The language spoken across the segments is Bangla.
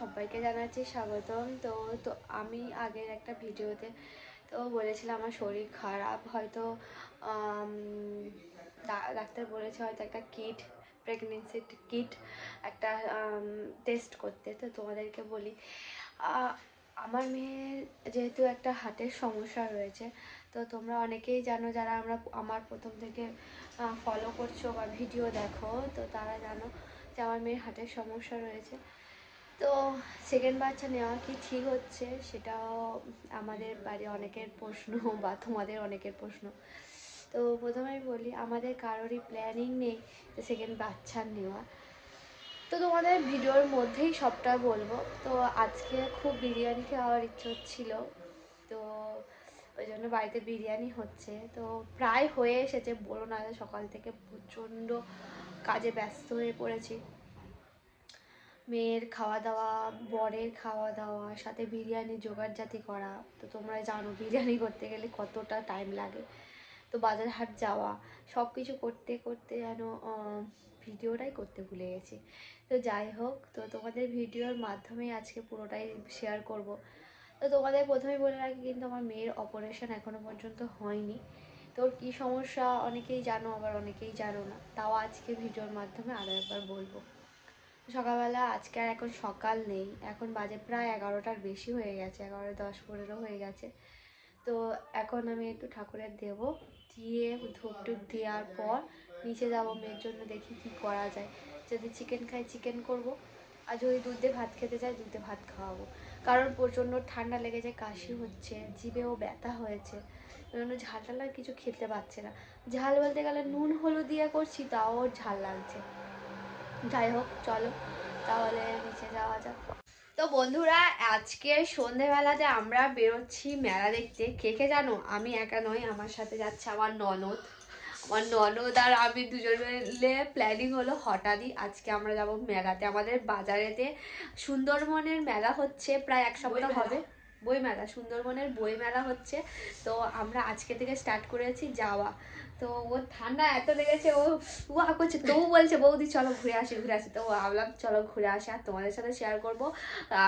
সবাইকে জানাচ্ছি স্বাগতম। তো আমি আগের একটা ভিডিওতে তো বলেছিলাম আমার শরীর খারাপ, হয়তো ডাক্তার বলেছে হয়তো একটা কিট, প্রেগনেন্সি কিট একটা টেস্ট করতে। তো তোমাদেরকে বলি, আমার মেয়ের যেহেতু একটা হার্টের সমস্যা রয়েছে, তো তোমরা অনেকেই জানো, যারা আমার প্রথম থেকে ফলো করছো বা ভিডিও দেখো, তো তারা জানো যে আমার মেয়ের হার্টের সমস্যা রয়েছে। তো সেকেন্ড বাচ্চা নেওয়া কি ঠিক হচ্ছে, সেটাও আমাদের বাড়ি অনেকের প্রশ্ন বা তোমাদের অনেকের প্রশ্ন। তো প্রথমেই বলি, আমাদের কারোরই প্ল্যানিং নেই যে সেকেন্ড বাচ্চা নেওয়া। তো তোমাদের ভিডিওর মধ্যেই সবটা বলবো। তো আজকে খুব বিরিয়ানি খাওয়ার ইচ্ছে হচ্ছিল, তো ওই জন্য বাড়িতে বিরিয়ানি হচ্ছে। তো প্রায় হয়ে এসেছে, বলো না, সকাল থেকে প্রচণ্ড কাজে ব্যস্ত হয়ে পড়েছি। মেয়ের খাওয়া দাওয়া, বরের খাওয়া দাওয়া, সাথে বিরিয়ানি জোগাড়জাতি করা। তো তোমরা জানো বিরিয়ানি করতে গেলে কতটা টাইম লাগে। তো বাজার হাট যাওয়া, সব কিছু করতে করতে যেন ভিডিওটাই করতে ভুলে গেছি। তো যাই হোক, তো তোমাদের ভিডিওর মাধ্যমে আজকে পুরোটাই শেয়ার করব। তো তোমাদের প্রথমেই বলে রাখি, কিন্তু আমার মেয়ের অপারেশন এখনও পর্যন্ত হয়নি। তোর কী সমস্যা অনেকেই জানো, আবার অনেকেই জানো না, তাও আজকে ভিডিওর মাধ্যমে আরও একবার বলবো। সকালবেলা আজকে আর এখন সকাল নেই, এখন বাজে প্রায় 11টার বেশি হয়ে গেছে, 11:10-15 হয়ে গেছে। তো এখন আমি একটু ঠাকুরের দেব, দিয়ে ধূপ টুপ দেওয়ার পর নিচে যাবো, মেয়ের জন্য দেখি কি করা যায়। যদি চিকেন খাই চিকেন করব, আর যদি দুধে ভাত খেতে চাই দুধে ভাত খাওয়াবো। কারণ প্রচণ্ড ঠান্ডা লেগেছে, কাশি হচ্ছে, জিভেও ব্যথা হয়েছে, ওই জন্য ঝাল টাল আর কিছু খেতে পারছে না। ঝাল বলতে গেলে নুন হলুদ দিয়ে করছি, তাও ঝাল লাগছে। যাই হোক, চলো তাহলে নিচে যাওয়া যাক। তো বন্ধুরা, আজকে সন্ধেবেলাতে আমরা বেরোচ্ছি মেলা দেখতে। কে জানো, আমি একা নয়, আমার সাথে যাচ্ছে আমার ননদ। আর আমি দুজন মিলে প্ল্যানিং হলো হঠাৎই আজকে আমরা যাব মেলাতে। আমাদের বাজারেতে সুন্দরবনের মেলা হচ্ছে, প্রায় এক সপ্তাহ হবে। বইমেলা, সুন্দরবনের বইমেলা হচ্ছে। তো আমরা আজকে থেকে স্টার্ট করেছি যাওয়া। তো ওর ঠান্ডা এত লেগেছে, ও করছে, তবু বলছে বৌদি চলো ঘুরে আসি। তো ভাবলাম চলো ঘুরে আসি, আর তোমাদের সাথে শেয়ার করবো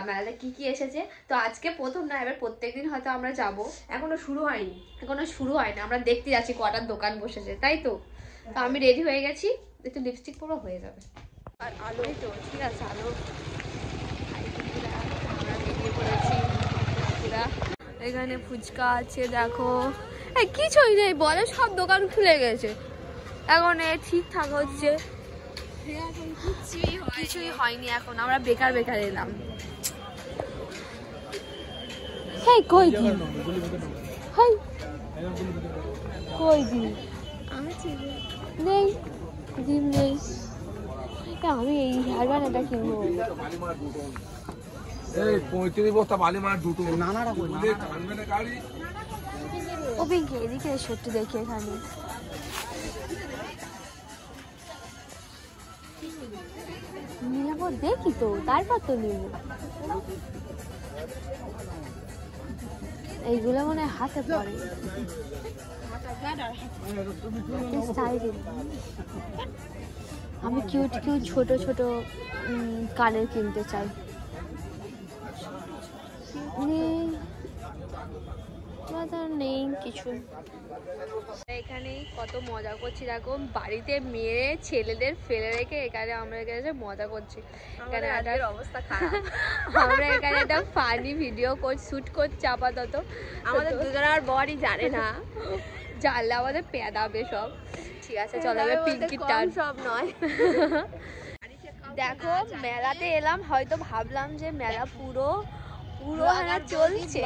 মেলাতে কি কি এসেছে। তো আজকে প্রথম না, এবার প্রত্যেকদিন হয়তো আমরা যাব। এখনো শুরু হয়নি, আমরা দেখতে যাচ্ছি কটার দোকান বসেছে, তাই তো। তো আমি রেডি হয়ে গেছি, একটু লিপস্টিক পরো হয়ে যাবে। আর আলো তো ঠিক আছে, আলো। আমরা বেরিয়ে পড়েছি। এখানে ফুচকা আছে, দেখো। কিছুই নেই বলে, সব দোকান খুলে গেছে এখন, ঠিকঠাক হচ্ছে, কিছুই হয়নি এখন। আমরা বেকার এলাম। কই দি কই দি নেই, ডিম নেই। আমি এই হেয়ার এটা কিনবো। 35 বস্তা বালি মার দুটো নানারা গাড়ি। ও পিঙ্কি, এদিকে সত্যি দেখি, এখানে নিলাম, দেখি তো, তারপর তো নিব। এইগুলো মনে হয় হাতে পড়ে। আমি কিউট ছোট ছোট কানের কিনতে চাই। নেই কিছু। এখানে কত মজা করছি, দেখো। বাড়িতে মেয়ে ছেলেদের ফেলে রেখে এখানে আমরা এখানে মজা করছি। এখানে অবস্থা খারাপ। আমরা এখানে একটা ফানি ভিডিও শুট করছি আপাতত। আমাদের দুজনের বরই জানে না, জানলে আমাদের পেদাবে সব। ঠিক আছে, চলো এবার পিঙ্কির টান। সব নয়। দেখো মেলাতে এলাম, হয়তো ভাবলাম যে মেলা পুরো চলছে,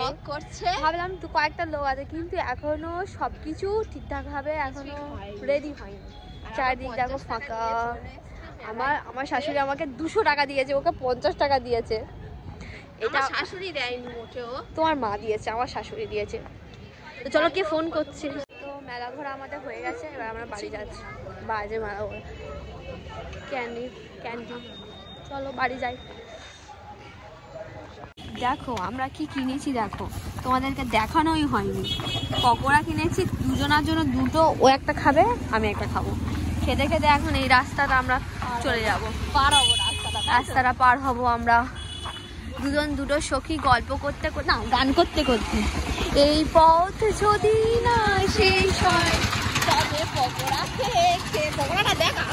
ভাবলাম তো কয়েকটা লোক আছে, কিন্তু এখনো সবকিছু ঠিকঠাক ভাবে এখনো রেডি হয়নি। চারিদিক দেখো ফাঁকা। আমার শাশুড়ি আমাকে 200 টাকা দিয়েছে, ওকে 50 টাকা দিয়েছে। এটা শাশুড়ি দেয়নি মোটেও, তোমার মা দিয়েছে, আমার শাশুড়ি দিয়েছে। তো চলো, কে ফোন করছে। তো মেলা ঘোরা আমাদের হয়ে গেছে, এবার আমরা বাড়ি যাচ্ছি। বাজে মেলা ঘোরা, ক্যান্ডি। চলো বাড়ি যাই। দেখো আমরা কি কিনেছি, দেখো, তোমাদেরকে দেখানোই হয়নি। পকোড়া কিনেছি দুজনের জন্য, দুটো। ও একটা খাবে, আমি একটা খাবো। খেতে খেতে এখন এই রাস্তাটা আমরা চলে যাব, রাস্তাটা পার হব আমরা। দুজন দুটো সখী গল্প করতে না গান করতে করতে এই পথ যদি না শেষ হয় তবে পকোড়া খেয়ে পকোড়াটা দেখা।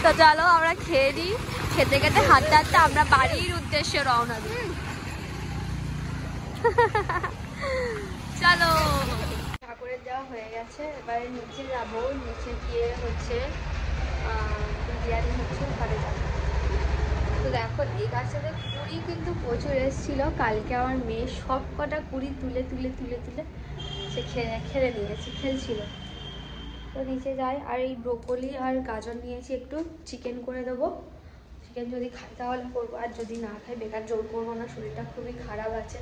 তো চলো আমরা খেয়ে দিই, খেতে খেতে হাঁটতে হাঁটতে আমরা বাড়ির উদ্দেশ্যে রওনা দিই। চলো, ঠাকুরের যাওয়া হয়ে গেছে, এবারে নিচে যাবো। নিচে গিয়ে হচ্ছে বিরিয়ানি হচ্ছে, ওখানে যাবো। তো দেখো এই গাছটাতে কুড়ি কিন্তু প্রচুর এসেছিলো। কালকে আমার মেয়ে সব কটা কুড়ি তুলে তুলে তুলে তুলে সে খেলে নিয়েছে, খেলছিল। তো নিচে যাই। আর এই ব্রোকলি আর গাজর নিয়েছি, একটু চিকেন করে দেবো। চিকেন যদি খাই তাহলে করবো, আর যদি না খাই বেকার জোর করবো না, শরীরটা খুবই খারাপ আছে।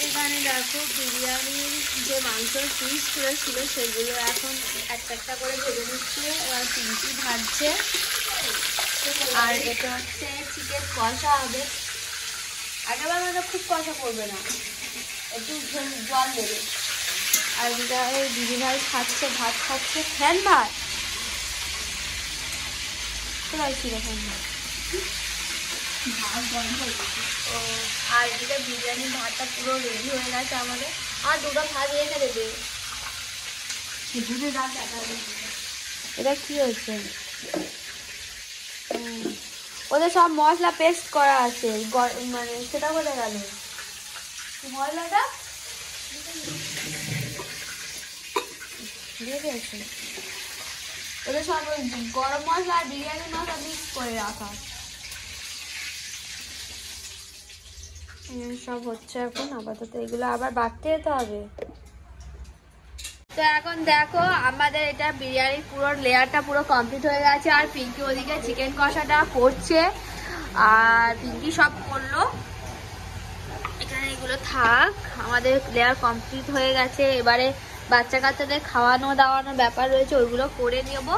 এখানে দেখো বিরিয়ানির যে মাংসের পিস ছিল সেগুলো এখন একটা একটা করে ভেজে নিচ্ছে, এবার পিঙ্কি ভাজছে। আর এটা হচ্ছে চিকেন কষা হবে। আগেবার মতো খুব কষা করবে না, একটু জল দেবে। আর যেটা দিদিভাই খাচ্ছে, ভাত খাচ্ছে, ফ্যান ভাত কোথায় ছিল ফ্যান ভাত? ও, আর এদিকে বিরিয়ানির ভাতটা পুরো রেডি হয়ে গেছে আমাদের। আর দুটো ভাত রেখে দেবে। এটা কি হচ্ছে? ওদের সব মশলা পেস্ট করা আছে, মানে সেটা কোথায় গেল মশলাটা? ওদের সব গরম মশলা আর বিরিয়ানি মশলা মিক্স করে রাখা সব হচ্ছে এখন। আপাতত এগুলো আবার বাড়তে যেতে হবে। তো এখন দেখো আমাদের এটা বিরিয়ানির পুরো লেয়ারটা পুরো কমপ্লিট হয়ে গেছে। আর পিঙ্কি ওদিকে চিকেন কষাটা করছে, আর পিঙ্কি সব করলো। এখানে এগুলো থাক, আমাদের লেয়ার কমপ্লিট হয়ে গেছে। এবারে বাচ্চা কাচ্চাদের খাওয়ানো দাওয়ানোর ব্যাপার রয়েছে, ওইগুলো করে নেব।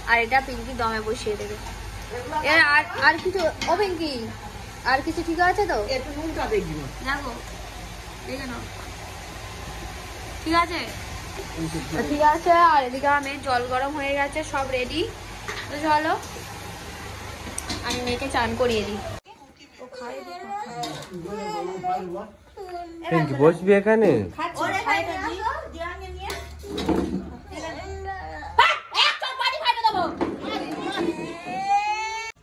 আর এটা পিঙ্কি দমে বসিয়ে দেবে। এর আর কিছু ও পিঙ্কি আর কিছু ঠিক আছে তো? একটু নুনটা দেখবি দেখো, দেখে নাও ঠিক আছে। ঠিক আছে। আর এদিকে আমি জল গরম হয়ে গেছে, সব রেডি। তো চলো আমি মেয়েকে চান করিয়ে দিই। বসবি এখানে?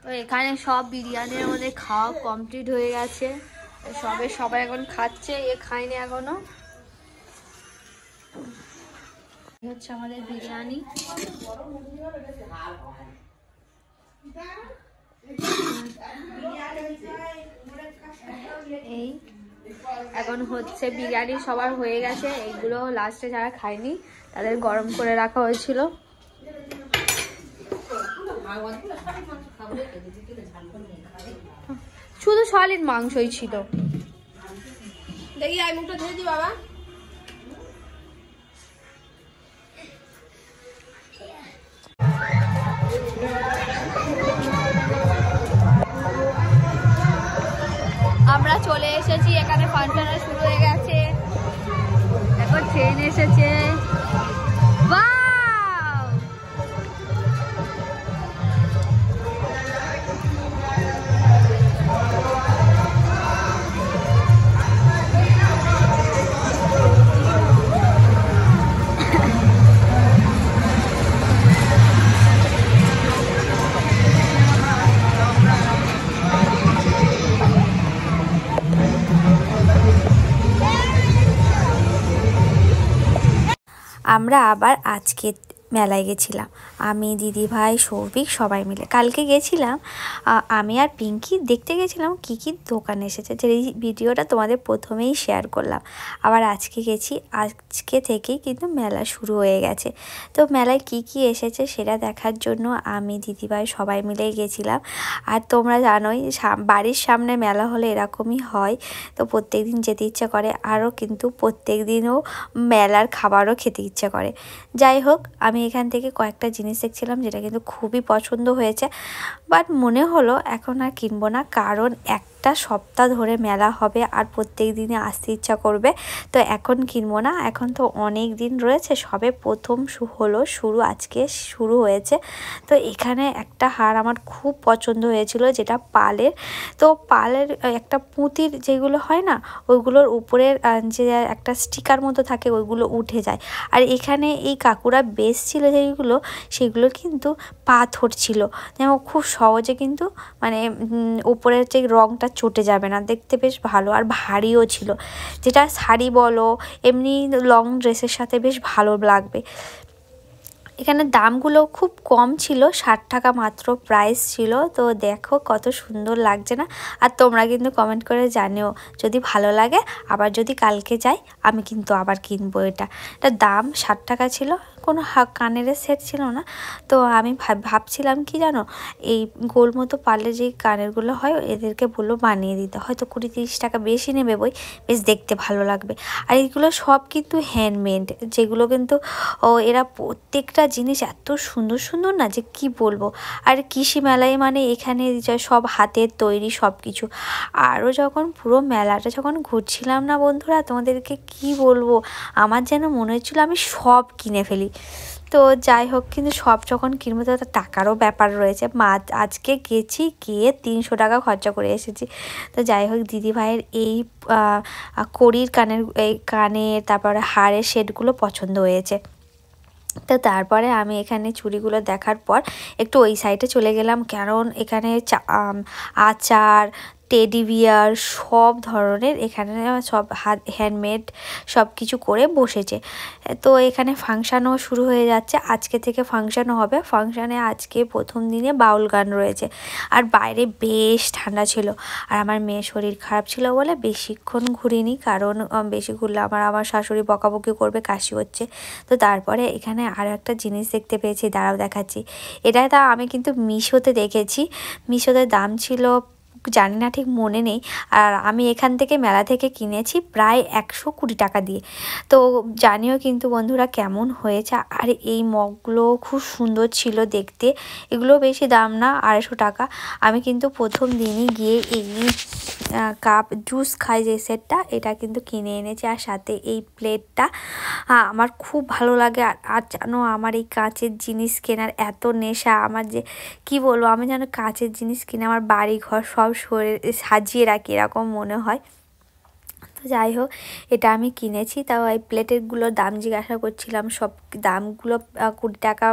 তো এখানে সব বিরিয়ানির মধ্যে খাওয়া কমপ্লিট হয়ে গেছে। সবাই এখন খাচ্ছে, এ খায়নি এখনো। হচ্ছে আমাদের বিরিয়ানি। এই এখন হচ্ছে বিরিয়ানি সবার হয়ে গেছে। এইগুলো লাস্টে যারা খায়নি তাদের গরম করে রাখা হয়েছিল। শুধু সলিড মাংসই ছিল। দেখি আই মুখটা ধুয়ে দি বাবা। আমরা চলে এসেছি, এখানে ফাংশনটা শুরু হয়ে গেছে। এখন ট্রেন এসেছে। আমরা আবার আজকে মেলায় গেছিলাম, আমি দিদিভাই সৌভিক সবাই মিলে। কালকে গেছিলাম আমি আর পিঙ্কি, দেখতে গেছিলাম কী কী দোকান এসেছে, যে এই ভিডিওটা তোমাদের প্রথমেই শেয়ার করলাম। আবার আজকে গেছি, আজকে থেকেই কিন্তু মেলা শুরু হয়ে গেছে। তো মেলায় কি কি এসেছে সেটা দেখার জন্য আমি দিদিভাই সবাই মিলেই গেছিলাম। আর তোমরা জানোই বাড়ির সামনে মেলা হলে এরকমই হয়, তো প্রত্যেক দিন যেতে ইচ্ছা করে, আরও কিন্তু প্রত্যেক দিনও মেলার খাবারও খেতে ইচ্ছা করে। যাই হোক, আমি এখান থেকে কয়েকটা জিনিস দেখছিলাম যেটা কিন্তু খুবই পছন্দ হয়েছে, বাট মনে হলো এখন আর কিনবো না, কারণ একটা সপ্তাহ ধরে মেলা হবে আর প্রত্যেক দিনে আসতে ইচ্ছা করবে, তো এখন কিনবো না। এখন তো অনেক দিন রয়েছে, সবে প্রথম শুরু আজকে শুরু হয়েছে। তো এখানে একটা হার আমার খুব পছন্দ হয়েছিল, যেটা পালের। তো পালের একটা পুঁতির যেগুলো হয় না, ওইগুলোর উপরের যে একটা স্টিকার মতো থাকে ওইগুলো উঠে যায়। আর এখানে এই কাকুরা বেশ ছিল যেগুলো, সেগুলো কিন্তু পাথর ছিল, যেমন খুব সহজে কিন্তু মানে উপরের যে রঙটা চটে যাবে না, দেখতে বেশ ভালো আর ভারীও ছিল, যেটা শাড়ি বলো এমনি লং ড্রেসের সাথে বেশ ভালো লাগবে। এখানে দামগুলো খুব কম ছিল, 60 টাকা মাত্র প্রাইস ছিল। তো দেখো কত সুন্দর লাগছে না? আর তোমরা কিন্তু কমেন্ট করে জানিও যদি ভালো লাগে। আবার যদি কালকে যাই আমি কিন্তু আবার কিনবো। এটা দাম 60 টাকা ছিল, কোনো কানের সেট ছিল না। তো আমি ভাবছিলাম কি জানো, এই গোল মতো পারলে যে কানেরগুলো হয় এদেরকে বললো বানিয়ে দিতে, হয়তো 20-30 টাকা বেশি নেবে, বেশ দেখতে ভালো লাগবে। আর এইগুলো সব কিন্তু হ্যান্ডমেড, যেগুলো কিন্তু এরা প্রত্যেকটা জিনিস এত সুন্দর সুন্দর না যে কি বলবো। আর কৃষি মেলায় মানে এখানে সব হাতের তৈরি সব কিছু। আরও যখন পুরো মেলাটা যখন ঘুরছিলাম না বন্ধুরা, তোমাদেরকে কি বলবো, আমার যেন মনে হচ্ছিলো আমি সব কিনে ফেলি। তো যাই হোক, কিন্তু সব যখন কিনবো তো টাকারও ব্যাপার রয়েছে। আজকে গেছি, গিয়ে 300 টাকা খরচা করে এসেছি। তো যাই হোক, দিদিভাইয়ের এই কড়ির কানের তারপরে হাড়ের সেটগুলো পছন্দ হয়েছে। তো তারপরে আমি এখানে চুড়িগুলো দেখার পর একটু ওই সাইডে চলে গেলাম, কারণ এখানে আচার, টেডি বিয়ার সব ধরনের এখানে সব হ্যান্ডমেড সব কিছু করে বসেছে। তো এখানে ফাংশানও শুরু হয়ে যাচ্ছে, আজকে থেকে ফাংশানও হবে। ফাংশানে আজকে প্রথম দিনে বাউল গান রয়েছে। আর বাইরে বেশ ঠান্ডা ছিল, আর আমার মেয়ের শরীর খারাপ ছিল বলে বেশিক্ষণ ঘুরিনি, কারণ বেশি ঘুরলে আমার শাশুড়ি বকাবকি করবে, কাশি হচ্ছে। তো তারপরে এখানে আরও একটা জিনিস দেখতে পেয়েছি, দাঁড়াও দেখাচ্ছি। এটা আমি কিন্তু মিশোতে দেখেছি, মিশোতে দাম ছিল জানি না, ঠিক মনে নেই। আর আমি এখান থেকে মেলা থেকে কিনেছি প্রায় 120 টাকা দিয়ে। তো জানিও কিন্তু বন্ধুরা কেমন হয়েছে। আর এই মগগুলো খুব সুন্দর ছিল দেখতে, এগুলো বেশি দাম না, 250 টাকা। আমি কিন্তু প্রথম দিনই গিয়ে এই কাপ জুস খাই যে সেটটা, এটা কিন্তু কিনে এনেছি। আর সাথে এই প্লেটটা আমার খুব ভালো লাগে। আর জানো, আমার এই কাঁচের জিনিস কেনার এত নেশা আমার, যে কি বলবো, আমি যেন কাঁচের জিনিস কিনে আমার বাড়ি ঘর সব সাজিয়ে রাখি এরকম মনে হয়। তো যাই হোক, এটা আমি কিনেছি। তাও এই প্লেটেরগুলোর দাম জিজ্ঞাসা করছিলাম, সব দামগুলো 20 টাকা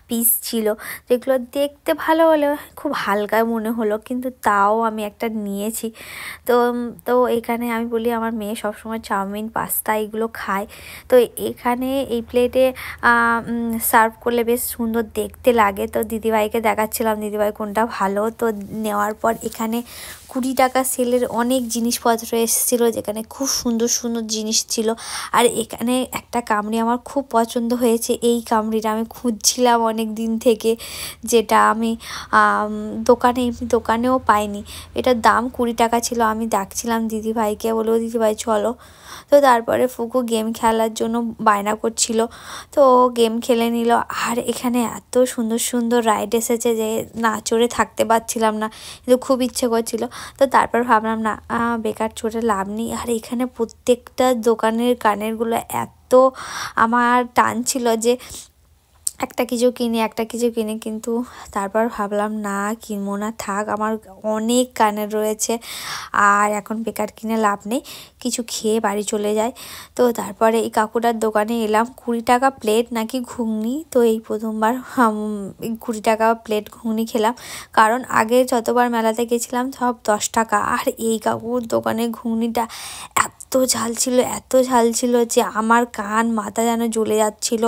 পিস ছিল, যেগুলো দেখতে ভালো হলে খুব হালকা মনে হলো, কিন্তু তাও আমি একটা নিয়েছি। তো তো এখানে আমি বলি আমার মেয়ে সবসময় চাউমিন পাস্তা এগুলো খায়। তো এখানে এই প্লেটে সার্ভ করলে বেশ সুন্দর দেখতে লাগে। তো দিদিভাইকে দেখাচ্ছিলাম দিদিভাই কোনটা ভালো। তো নেওয়ার পর এখানে 20 টাকা সেলের অনেক জিনিসপত্র এসেছিলো, যেখানে খুব সুন্দর সুন্দর জিনিস ছিল। আর এখানে একটা কামড়ি আমার খুব পছন্দ হয়েছে, এই কামড়িটা আমি খুঁজছিলাম অনেক দিন থেকে, যেটা আমি দোকানেও পাইনি। এটার দাম 20 টাকা ছিল। আমি ডাকছিলাম দিদিভাইকে, বলবো দিদিভাই চলো। তো তারপরে ফুকু গেম খেলার জন্য বায়না করছিল, তো গেম খেলে নিল। আর এখানে এত সুন্দর সুন্দর রাইড এসেছে যে না চড়ে থাকতে পারছিলাম না, কিন্তু খুব ইচ্ছে করছিল। তো তারপর ভাবলাম না, বেকার চড়ে লাভ নেই। আর এখানে প্রত্যেকটা দোকানের কানেরগুলো এত আমার টান ছিল যে একটা কিছু কিনে, কিন্তু তারপর ভাবলাম না কিনবো না, থাক, আমার অনেক কানের রয়েছে, আর এখন বেকার কিনে লাভ নেই, কিছু খেয়ে বাড়ি চলে যায়। তো তারপরে এই কাকুটার দোকানে এলাম, 20 টাকা প্লেট নাকি ঘুগনি। তো এই প্রথমবার 20 টাকা প্লেট ঘুগনি খেলাম, কারণ আগে যতবার মেলাতে গেছিলাম সব 10 টাকা। আর এই কাকুর দোকানে ঘুগনিটা এত ঝাল ছিল যে আমার কান মাথা যেন জ্বলে যাচ্ছিল।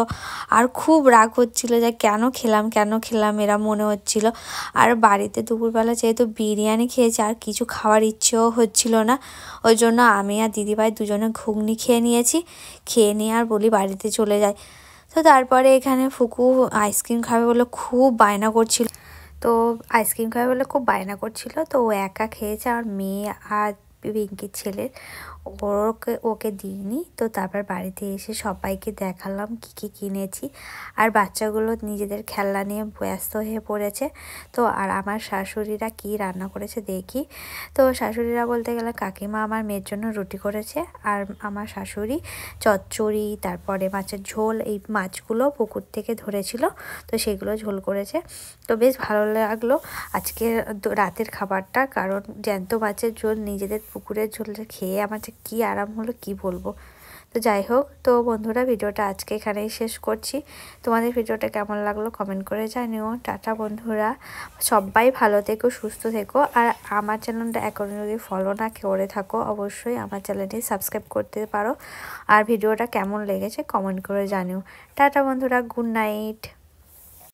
আর খুব রাগ হচ্ছিল যে কেন খেলাম এরা মনে হচ্ছিল। আর বাড়িতে দুপুরবেলা যেহেতু বিরিয়ানি খেয়েছে, আর কিছু খাওয়ার ইচ্ছেও হচ্ছিল না, ওই জন্য আমি আর দিদিভাই দুজনে ঘুগনি খেয়ে নিয়ে আর বলি বাড়িতে চলে যাই। তো তারপরে এখানে ফুকু আইসক্রিম খাবে বলে খুব বায়না করছিল, তো ও একা খেয়েছে। আর মেয়ে আর পিঙ্কির ছেলের ওকে দিইনি। তো তারপর বাড়িতে এসে সবাইকে দেখালাম কী কী কিনেছি। আর বাচ্চাগুলো নিজেদের খেলনা নিয়ে ব্যস্ত হয়ে পড়েছে। তো আর আমার শাশুড়িরা কি রান্না করেছে দেখি। তো শাশুড়িরা বলতে গেলে কাকিমা আমার মেয়ের জন্য রুটি করেছে, আর আমার শাশুড়ি চচ্চড়ি, তারপরে মাছের ঝোল, এই মাছগুলো পুকুর থেকে ধরেছিল তো সেগুলো ঝোল করেছে। তো বেশ ভালো লাগলো আজকে রাতের খাবারটা, কারণ জ্যান্ত মাছের ঝোল নিজেদের পুকুরের ঝোলটা খেয়ে আমার যে কী আরাম হলো কি বলবো। তো যাই হোক, তো বন্ধুরা ভিডিওটা আজকে এখানেই শেষ করছি। তোমাদের ভিডিওটা কেমন লাগলো কমেন্ট করে জানিও। টাটা বন্ধুরা, সবাই ভালো থেকো, সুস্থ থেকো। আর আমার চ্যানেলটা এখনও যদি ফলো না করে থাকো অবশ্যই আমার চ্যানেলটি সাবস্ক্রাইব করতে পারো। আর ভিডিওটা কেমন লেগেছে কমেন্ট করে জানিও। টাটা বন্ধুরা, গুড নাইট।